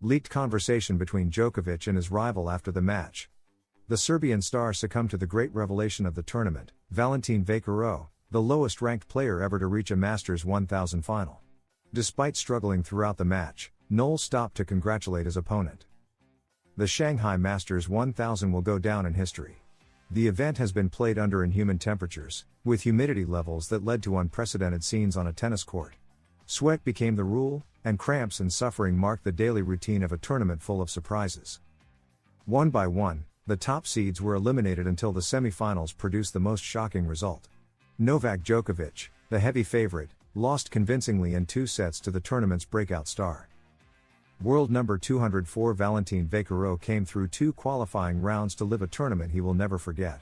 Leaked conversation between Djokovic and his rival after the match. The Serbian star succumbed to the great revelation of the tournament, Valentin VACHEROT, the lowest-ranked player ever to reach a Masters 1000 final. Despite struggling throughout the match, Noel stopped to congratulate his opponent. The Shanghai Masters 1000 will go down in history. The event has been played under inhuman temperatures, with humidity levels that led to unprecedented scenes on a tennis court. Sweat became the rule, and cramps and suffering marked the daily routine of a tournament full of surprises. One by one, the top seeds were eliminated until the semi-finals produced the most shocking result. Novak Djokovic, the heavy favorite, lost convincingly in 2 sets to the tournament's breakout star. World number 204 Valentin VACHEROT came through 2 qualifying rounds to live a tournament he will never forget.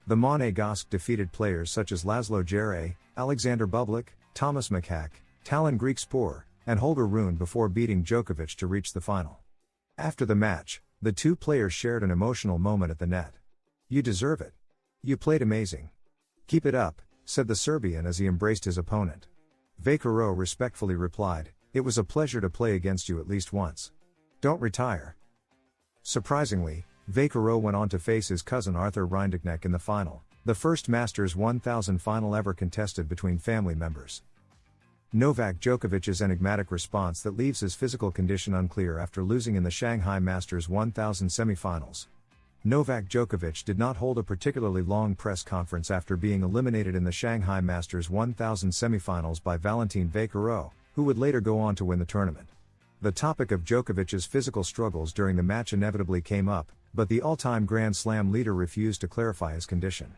The Monegasque defeated players such as Laszlo Djere, Alexander Bublik, Thomas Mikak, Talon Griekspoor, and Holger Rune before beating Djokovic to reach the final. After the match, the 2 players shared an emotional moment at the net. "You deserve it. You played amazing. Keep it up," said the Serbian as he embraced his opponent. VACHEROT respectfully replied, "It was a pleasure to play against you at least once. Don't retire." Surprisingly, VACHEROT went on to face his cousin Arthur Rinderknecht in the final, the first Masters 1000 final ever contested between family members. Novak Djokovic's enigmatic response that leaves his physical condition unclear after losing in the Shanghai Masters 1000 semi-finals. Novak Djokovic did not hold a particularly long press conference after being eliminated in the Shanghai Masters 1000 semi-finals by Valentin VACHEROT, who would later go on to win the tournament. The topic of Djokovic's physical struggles during the match inevitably came up, but the all-time Grand Slam leader refused to clarify his condition.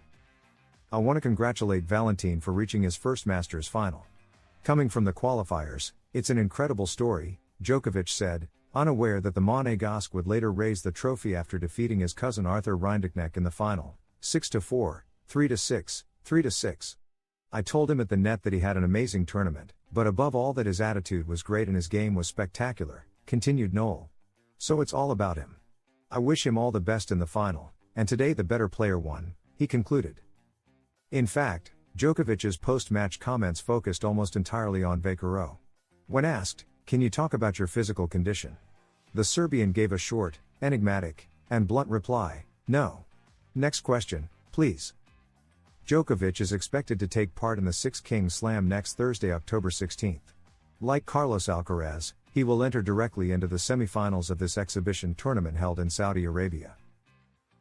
"I want to congratulate Valentin for reaching his first Masters final. Coming from the qualifiers, it's an incredible story," Djokovic said, unaware that the Monegasque would later raise the trophy after defeating his cousin Arthur Rinderknecht in the final, 6-4, 3-6, 3-6. "I told him at the net that he had an amazing tournament, but above all that his attitude was great and his game was spectacular," continued Noel. "So it's all about him. I wish him all the best in the final, and today the better player won," he concluded. In fact, Djokovic's post-match comments focused almost entirely on VACHEROT. When asked, "Can you talk about your physical condition?" the Serbian gave a short, enigmatic, and blunt reply, "No. Next question, please." Djokovic is expected to take part in the Six Kings Slam next Thursday, October 16. Like Carlos Alcaraz, he will enter directly into the semi-finals of this exhibition tournament held in Saudi Arabia.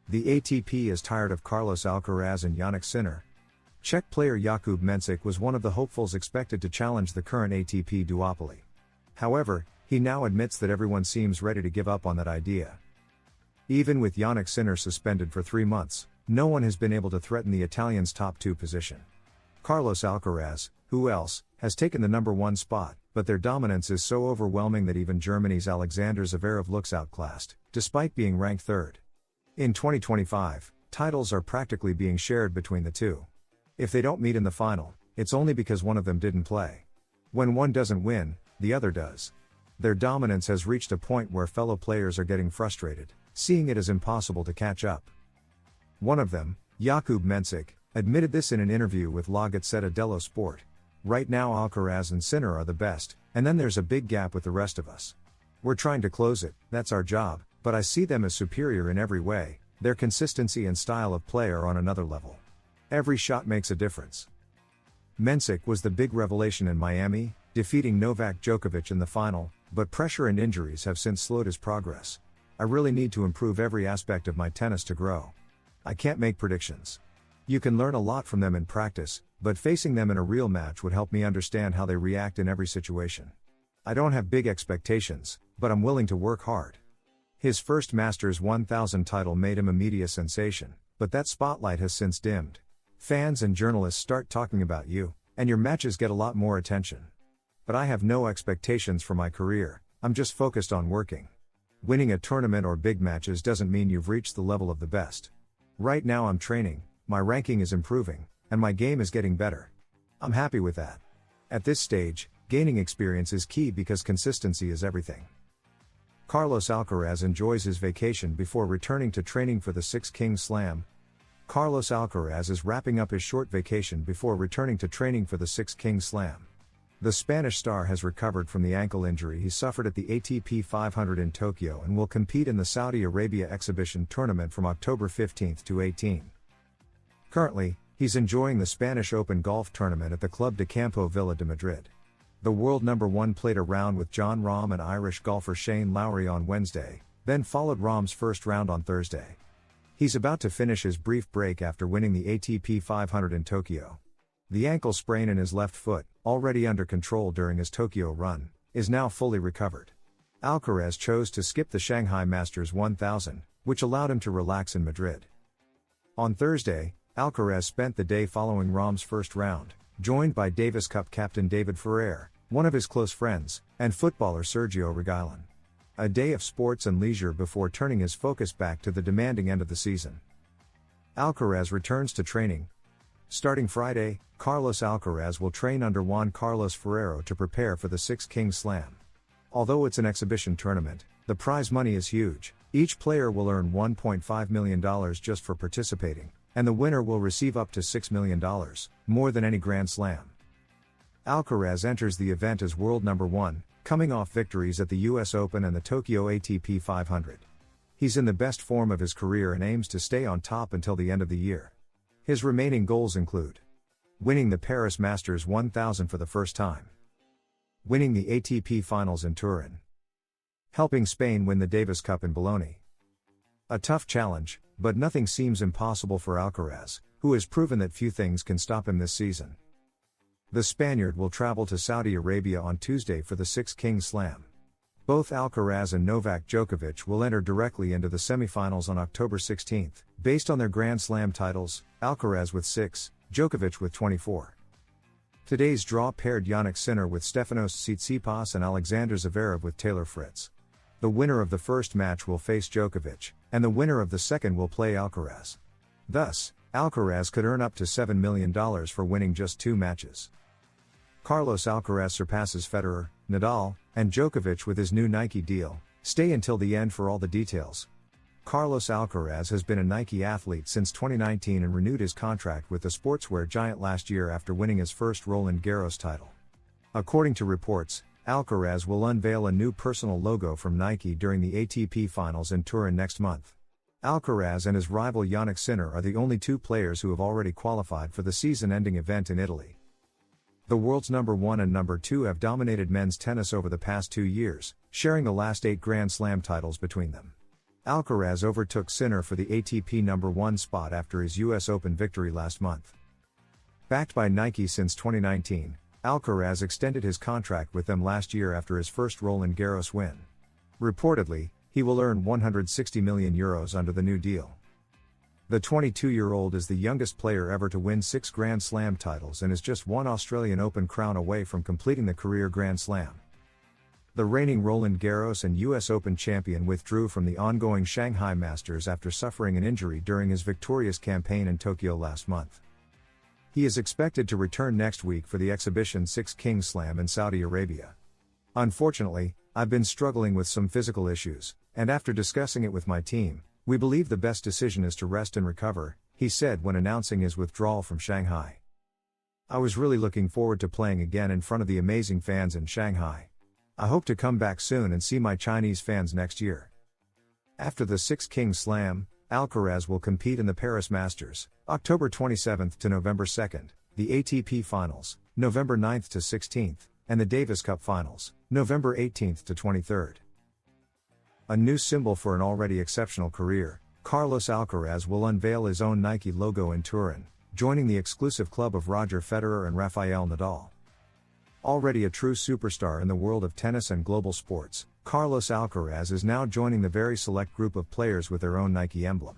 The ATP is tired of Carlos Alcaraz and Jannik Sinner. Czech player Jakub Mensik was one of the hopefuls expected to challenge the current ATP duopoly. However, he now admits that everyone seems ready to give up on that idea. Even with Jannik Sinner suspended for 3 months, no one has been able to threaten the Italian's top 2 position. Carlos Alcaraz, who else, has taken the number 1 spot, but their dominance is so overwhelming that even Germany's Alexander Zverev looks outclassed, despite being ranked 3rd. In 2025, titles are practically being shared between the 2. If they don't meet in the final, it's only because one of them didn't play. When one doesn't win, the other does. Their dominance has reached a point where fellow players are getting frustrated, seeing it as impossible to catch up. One of them, Jakub Mensik, admitted this in an interview with La Gazzetta dello Sport. "Right now Alcaraz and Sinner are the best, and then there's a big gap with the rest of us. We're trying to close it, that's our job, but I see them as superior in every way. Their consistency and style of play are on another level. Every shot makes a difference." Mensik was the big revelation in Miami, defeating Novak Djokovic in the final, but pressure and injuries have since slowed his progress. "I really need to improve every aspect of my tennis to grow. I can't make predictions. You can learn a lot from them in practice, but facing them in a real match would help me understand how they react in every situation. I don't have big expectations, but I'm willing to work hard." His first Masters 1000 title made him a media sensation, but that spotlight has since dimmed. Fans and journalists start talking about you, and your matches get a lot more attention. "But I have no expectations for my career, I'm just focused on working. Winning a tournament or big matches doesn't mean you've reached the level of the best. Right now I'm training, my ranking is improving, and my game is getting better. I'm happy with that. At this stage, gaining experience is key because consistency is everything." Carlos Alcaraz enjoys his vacation before returning to training for the Six Kings Slam. Carlos Alcaraz is wrapping up his short vacation before returning to training for the Six Kings Slam. The Spanish star has recovered from the ankle injury he suffered at the ATP 500 in Tokyo and will compete in the Saudi Arabia Exhibition Tournament from October 15 to 18. Currently, he's enjoying the Spanish Open golf tournament at the Club de Campo Villa de Madrid. The world number 1 played a round with Jon Rahm and Irish golfer Shane Lowry on Wednesday, then followed Rahm's first round on Thursday. He's about to finish his brief break after winning the ATP 500 in Tokyo. The ankle sprain in his left foot, already under control during his Tokyo run, is now fully recovered. Alcaraz chose to skip the Shanghai Masters 1000, which allowed him to relax in Madrid. On Thursday, Alcaraz spent the day following Rahm's first round, joined by Davis Cup captain David Ferrer, one of his close friends, and footballer Sergio Reguilon. A day of sports and leisure before turning his focus back to the demanding end of the season. Alcaraz returns to training. Starting Friday, Carlos Alcaraz will train under Juan Carlos Ferrero to prepare for the Six Kings Slam. Although it's an exhibition tournament, the prize money is huge. Each player will earn $1.5 million just for participating, and the winner will receive up to $6 million, more than any Grand Slam. Alcaraz enters the event as world number 1, coming off victories at the US Open and the Tokyo ATP 500. He's in the best form of his career and aims to stay on top until the end of the year. His remaining goals include winning the Paris Masters 1000 for the first time, winning the ATP Finals in Turin, helping Spain win the Davis Cup in Bologna. A tough challenge, but nothing seems impossible for Alcaraz, who has proven that few things can stop him this season. The Spaniard will travel to Saudi Arabia on Tuesday for the Six Kings Slam. Both Alcaraz and Novak Djokovic will enter directly into the semifinals on October 16, based on their Grand Slam titles, Alcaraz with 6, Djokovic with 24. Today's draw paired Jannik Sinner with Stefanos Tsitsipas and Alexander Zverev with Taylor Fritz. The winner of the first match will face Djokovic, and the winner of the second will play Alcaraz. Thus, Alcaraz could earn up to $7 million for winning just 2 matches. Carlos Alcaraz surpasses Federer, Nadal, and Djokovic with his new Nike deal. Stay until the end for all the details. Carlos Alcaraz has been a Nike athlete since 2019 and renewed his contract with the sportswear giant last year after winning his first Roland Garros title. According to reports, Alcaraz will unveil a new personal logo from Nike during the ATP Finals in Turin next month. Alcaraz and his rival Jannik Sinner are the only 2 players who have already qualified for the season-ending event in Italy. The world's number 1 and number 2 have dominated men's tennis over the past 2 years, sharing the last 8 Grand Slam titles between them. Alcaraz overtook Sinner for the ATP number 1 spot after his US Open victory last month. Backed by Nike since 2019, Alcaraz extended his contract with them last year after his first Roland Garros win. Reportedly, he will earn €160 million under the new deal. The 22-year-old is the youngest player ever to win 6 Grand Slam titles and is just 1 Australian Open crown away from completing the career Grand Slam. The reigning Roland Garros and US Open champion withdrew from the ongoing Shanghai Masters after suffering an injury during his victorious campaign in Tokyo last month. He is expected to return next week for the exhibition Six Kings Slam in Saudi Arabia. Unfortunately, I've been struggling with some physical issues, and after discussing it with my team, we believe the best decision is to rest and recover, he said when announcing his withdrawal from Shanghai. I was really looking forward to playing again in front of the amazing fans in Shanghai. I hope to come back soon and see my Chinese fans next year. After the Six Kings Slam, Alcaraz will compete in the Paris Masters, October 27 to November 2, the ATP Finals, November 9 to 16, and the Davis Cup Finals, November 18 to 23. A new symbol for an already exceptional career, Carlos Alcaraz will unveil his own Nike logo in Turin, joining the exclusive club of Roger Federer and Rafael Nadal. Already a true superstar in the world of tennis and global sports, Carlos Alcaraz is now joining the very select group of players with their own Nike emblem.